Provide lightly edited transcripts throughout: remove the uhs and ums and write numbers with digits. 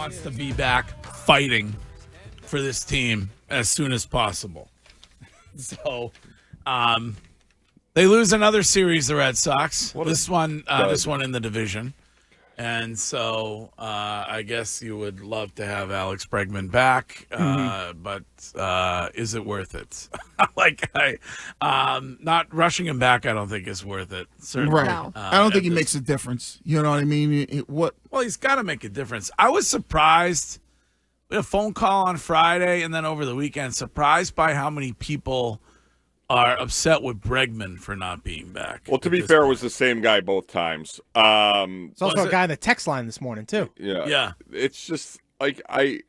wants to be back fighting for this team as soon as possible. So, they lose another series, the Red Sox. This one in the division. And so I guess you would love to have Alex Bregman back, but is it worth it? Not rushing him back, I don't think is worth it. Certainly. Right. No. I don't think he makes a difference. You know what I mean? Well, he's got to make a difference. I was surprised. We had a phone call on Friday and then over the weekend, surprised by how many people are upset with Bregman for not being back. Well, to be fair, it was the same guy both times. It's also a guy in the text line this morning, too. Yeah. It's just, like, I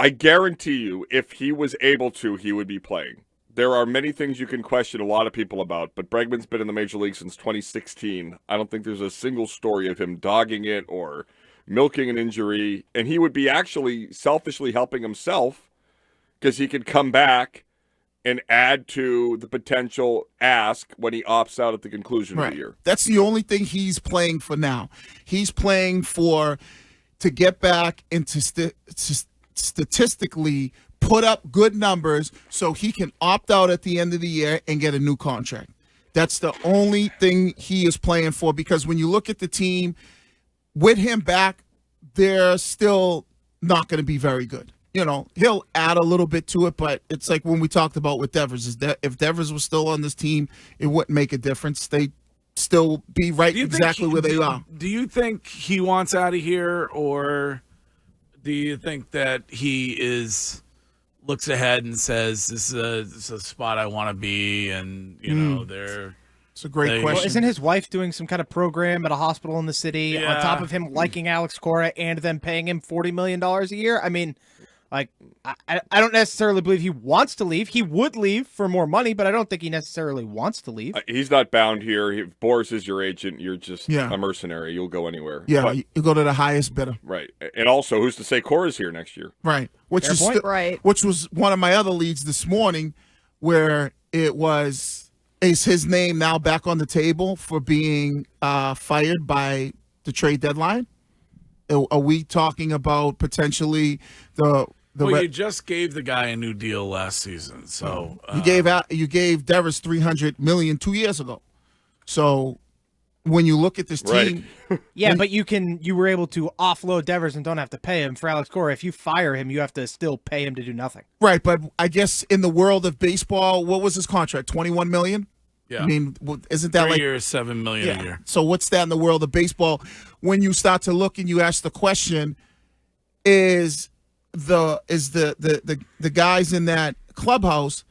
guarantee you, if he was able to, he would be playing. There are many things you can question a lot of people about, but Bregman's been in the Major League since 2016. I don't think there's a single story of him dogging it or milking an injury, and he would be actually selfishly helping himself because he could come back and add to the potential ask when he opts out at the conclusion of the year. That's the only thing he's playing for now. He's playing to get back and to statistically put up good numbers so he can opt out at the end of the year and get a new contract. That's the only thing he is playing for, because when you look at the team, with him back, they're still not going to be very good. You know, he'll add a little bit to it, but it's like when we talked about with Devers, is that if Devers was still on this team, it wouldn't make a difference. They'd still be right exactly where they are. Do you think he wants out of here, or do you think that he looks ahead and says, this is a spot I want to be, and, you know, It's a great question. Well, isn't his wife doing some kind of program at a hospital in the city on top of him liking Alex Cora and then paying him $40 million a year? I mean, like, I don't necessarily believe he wants to leave. He would leave for more money, but I don't think he necessarily wants to leave. He's not bound here. If Boris is your agent, you're just a mercenary. You'll go anywhere. Yeah, but you go to the highest bidder. Right. And also, who's to say Cora's here next year? Right. Which was one of my other leads this morning, where is his name now back on the table for being fired by the trade deadline? Are we talking about potentially you just gave the guy a new deal last season, so you gave Devers $300 million 2 years ago. So when you look at this team, but you were able to offload Devers and don't have to pay him. For Alex Cora, if you fire him, you have to still pay him to do nothing. Right, but I guess in the world of baseball, what was his contract? $21 million. Yeah. I mean, isn't that 3 years, $7 million a year? So what's that in the world of baseball? When you start to look and you ask the question, is the guys in that clubhouse,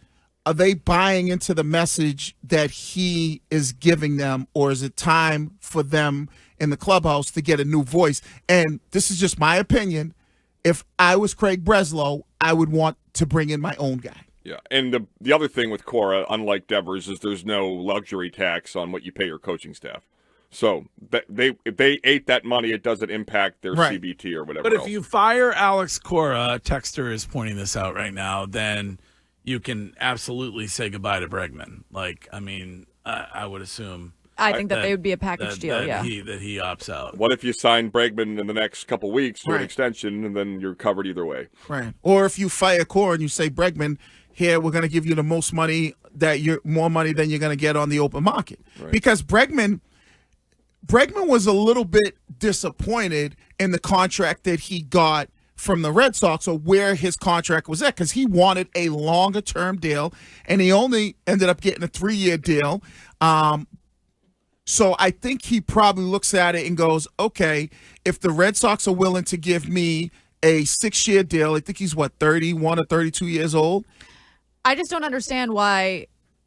are they buying into the message that he is giving them, or is it time for them in the clubhouse to get a new voice? And this is just my opinion. If I was Craig Breslow, I would want to bring in my own guy. Yeah, and the other thing with Cora, unlike Devers, is there's no luxury tax on what you pay your coaching staff. So if they ate that money, it doesn't impact their CBT or whatever. But if you fire Alex Cora, Texter is pointing this out right now, then you can absolutely say goodbye to Bregman. Like, I mean, I would assume. I think that they would be a package deal, that he opts out. What if you sign Bregman in the next couple weeks to an extension, and then you're covered either way? Right. Or if you fire Cora and you say, Bregman, here, we're going to give you the most money, more money than you're going to get on the open market. Right. Because Bregman was a little bit disappointed in the contract that he got from the Red Sox, or where his contract was at, because he wanted a longer-term deal, and he only ended up getting a 3-year deal. So I think he probably looks at it and goes, okay, if the Red Sox are willing to give me a 6-year deal, I think he's, 31 or 32 years old? I just don't understand why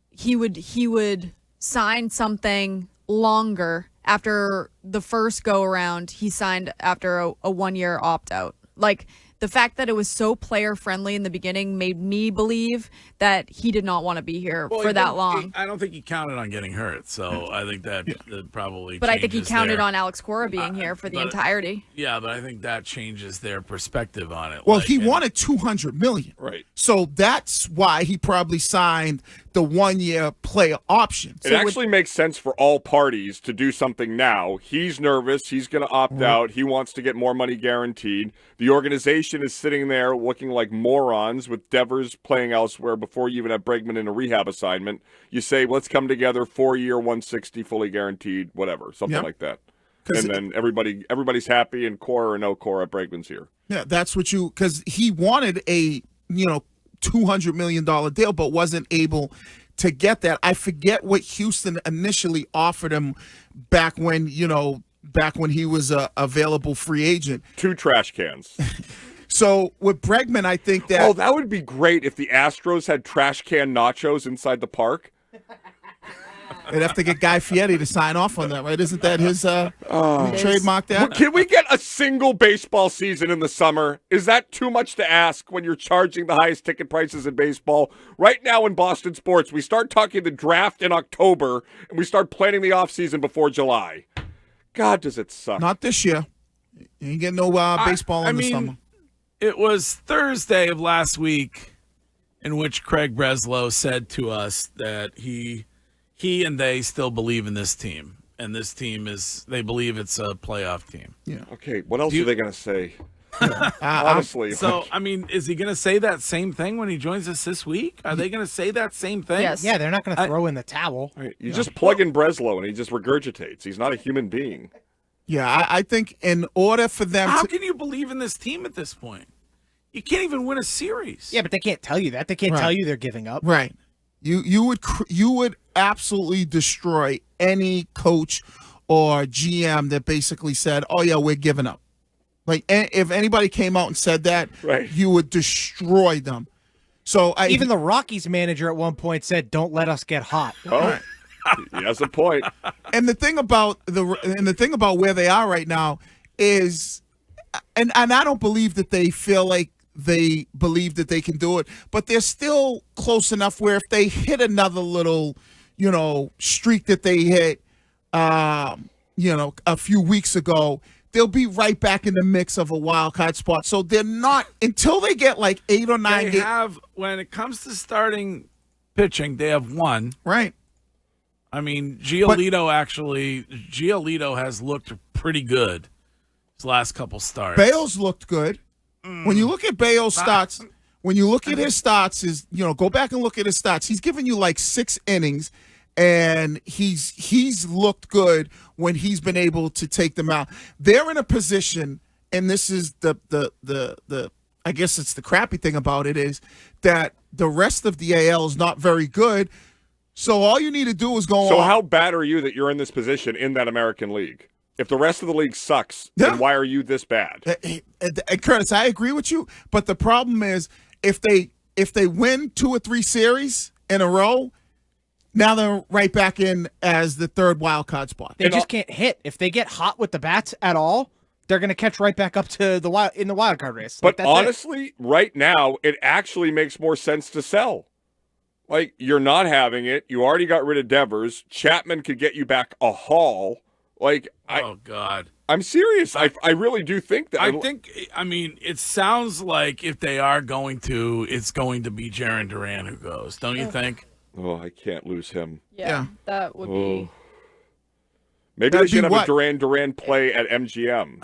he would sign something longer after the first go around. He signed after a 1-year opt out. Like, the fact that it was so player friendly in the beginning made me believe that he did not want to be here for that long. I don't think he counted on getting hurt, so I think that probably. But I think he counted on Alex Cora being here for the entirety. Yeah, but I think that changes their perspective on it. Well, he wanted $200 million, right? So that's why he probably signed the 1 year player option. It actually makes sense for all parties to do something now. He's nervous. He's going to opt out. He wants to get more money guaranteed. The organization is sitting there looking like morons with Devers playing elsewhere before you even have Bregman in a rehab assignment. You say, let's come together, 4-year, 160, fully guaranteed, whatever, something like that. And then everybody's happy, and core or no core, Bregman's here. Yeah, that's what because he wanted a, $200 million deal, but wasn't able to get that. I forget what Houston initially offered him back when he was a available free agent. 2 trash cans. So with Bregman, I think that... Oh, that would be great if the Astros had trash can nachos inside the park. They'd have to get Guy Fieri to sign off on that, right? Isn't that his trademark that? Can we get a single baseball season in the summer? Is that too much to ask when you're charging the highest ticket prices in baseball? Right now in Boston sports, we start talking the draft in October, and we start planning the offseason before July. God, does it suck. Not this year. You ain't getting no baseball in the summer. It was Thursday of last week in which Craig Breslow said to us that he and they still believe in this team, and this team they believe it's a playoff team. Yeah. Okay, what else are they going to say? Honestly. So, is he going to say that same thing when he joins us this week? Are they going to say that same thing? Yes. Yeah, they're not going to throw in the towel. Right. You just plug in Breslow, and he just regurgitates. He's not a human being. Yeah, I think in order for them How can you believe in this team at this point? You can't even win a series. Yeah, but they can't tell you that. They can't tell you they're giving up. Right. You would absolutely destroy any coach or GM that basically said, "Oh yeah, we're giving up." Like if anybody came out and said that, you would destroy them. So even the Rockies manager at one point said, "Don't let us get hot." Oh, he has a point. And the thing about where they are right now is, and I don't believe that they feel like they believe that they can do it, but they're still close enough where if they hit another little, streak that they hit, a few weeks ago, they'll be right back in the mix of a wild card spot. So they're not, until they get like 8 or 9 games. When it comes to starting pitching, they have one. Right. I mean, Giolito has looked pretty good his last couple starts. Bale's looked good. When you look at Bale's stats, go back and look at his stats. He's given you like 6 innings, and he's looked good when he's been able to take them out. They're in a position, and this is the I guess it's the crappy thing about it, is that the rest of the AL is not very good. So all you need to do is go. So how bad are you that you're in this position in that American League? If the rest of the league sucks, then why are you this bad? Curtis, I agree with you, but the problem is if they win 2 or 3 series in a row, now they're right back in as the 3rd wild card spot. They just can't hit. If they get hot with the bats at all, they're going to catch right back up to the wild card race. But honestly, right now, it actually makes more sense to sell. Like, you're not having it. You already got rid of Devers. Chapman could get you back a haul. Like, oh God, I'm serious. I really do think that. It sounds like if they are going to, it's going to be Jarren Duran who goes. Don't you think? Oh, I can't lose him. Yeah. That would be. Maybe they should have a Duran play at MGM.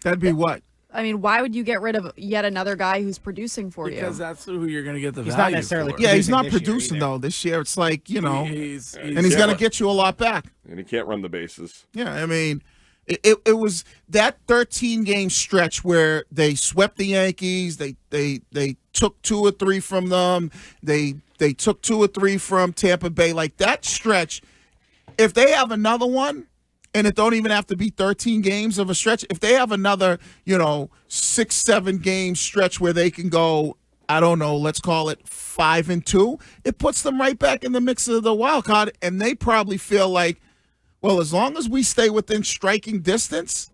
That'd be what? I mean, why would you get rid of yet another guy who's producing for you? Because that's who you're going to get the value value not necessarily for. Yeah, he's not producing though this year. It's like, and he's going to get you a lot back. And he can't run the bases. Yeah, I mean, it was that 13-game stretch where they swept the Yankees. They took 2 or 3 from them. They took 2 or 3 from Tampa Bay. Like that stretch, if they have another one, and it don't even have to be 13 games of a stretch. If they have another, 6-7 game stretch where they can go, I don't know, let's call it 5-2, it puts them right back in the mix of the wild card, and they probably feel like, well, as long as we stay within striking distance,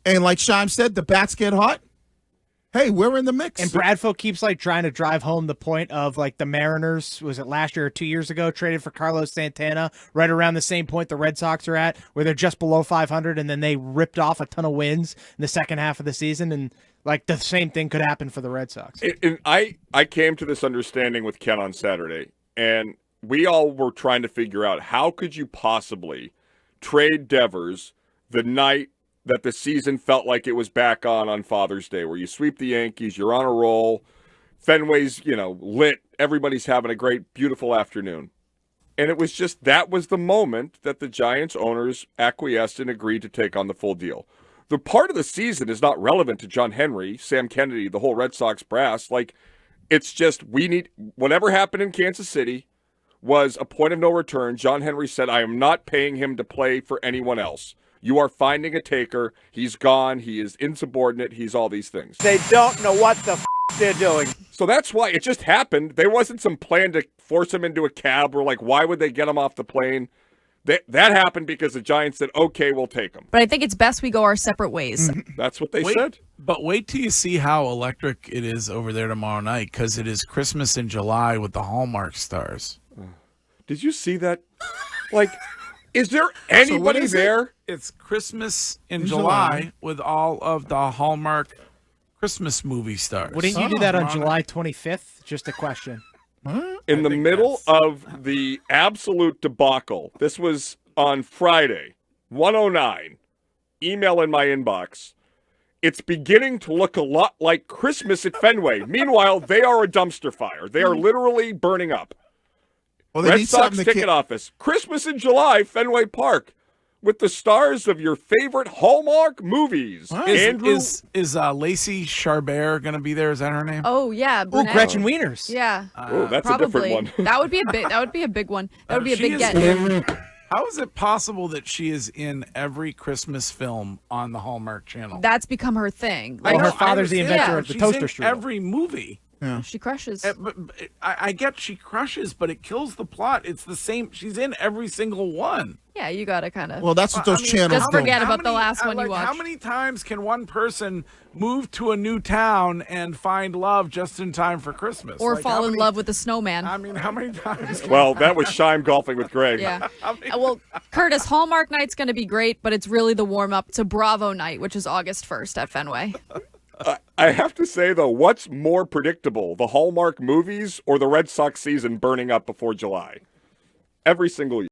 and like Shime said, the bats get hot, hey, we're in the mix. And Bradfield keeps trying to drive home the point of the Mariners, was it last year or 2 years ago, traded for Carlos Santana right around the same point the Red Sox are at, where they're just below 500, and then they ripped off a ton of wins in the second half of the season. And like the same thing could happen for the Red Sox. And I came to this understanding with Ken on Saturday, and we all were trying to figure out how could you possibly trade Devers the night that the season felt like it was back on Father's Day, where you sweep the Yankees, you're on a roll, Fenway's, lit, everybody's having a great, beautiful afternoon. And it was just, that was the moment that the Giants owners acquiesced and agreed to take on the full deal. The part of the season is not relevant to John Henry, Sam Kennedy, the whole Red Sox brass. Like, it's just, whatever happened in Kansas City was a point of no return. John Henry said, I am not paying him to play for anyone else. You are finding a taker. He's gone. He is insubordinate. He's all these things. They don't know what the they're doing. So that's why it just happened. There wasn't some plan to force him into a cab or like, why would they get him off the plane? That happened because the Giants said, okay, we'll take him. But I think it's best we go our separate ways. That's what they said. But wait till you see how electric it is over there tomorrow night, because it is Christmas in July with the Hallmark stars. Did you see that? Like, is there anybody there? It's Christmas in July with all of the Hallmark Christmas movie stars. Wouldn't you do that on July 25th? Just a question. In the middle of the absolute debacle, this was on Friday, 1:09, email in my inbox. It's beginning to look a lot like Christmas at Fenway. Meanwhile, they are a dumpster fire. They are literally burning up. Well, Red Sox ticket office, Christmas in July, Fenway Park, with the stars of your favorite Hallmark movies. Is Lacey Charbert going to be there? Is that her name? Oh yeah, Oh, Gretchen Wieners. Yeah, that's probably. a different one. That would be a big. That would be a big one. That would be a big get. How is it possible that she is in every Christmas film on the Hallmark Channel? That's become her thing. Well, her father's the inventor Yeah. of the She's toaster in strudel. every movie. She crushes. But I get she crushes, but it kills the plot. It's the same. She's in every single one. Yeah, you gotta kind of. Well, that's what those channels just do. forget about the last one you How watched. many times can one person move to a new town and find love just in time for Christmas? Or Like, fall how in many- love with a snowman. I mean, how many times? Well, that was Shime golfing with Greg. Yeah. Well, Curtis, Hallmark Night's going to be great, but it's really the warm up to Bravo Night, which is August 1st at Fenway. I have to say, though, what's more predictable, the Hallmark movies or the Red Sox season burning up before July? Every single year.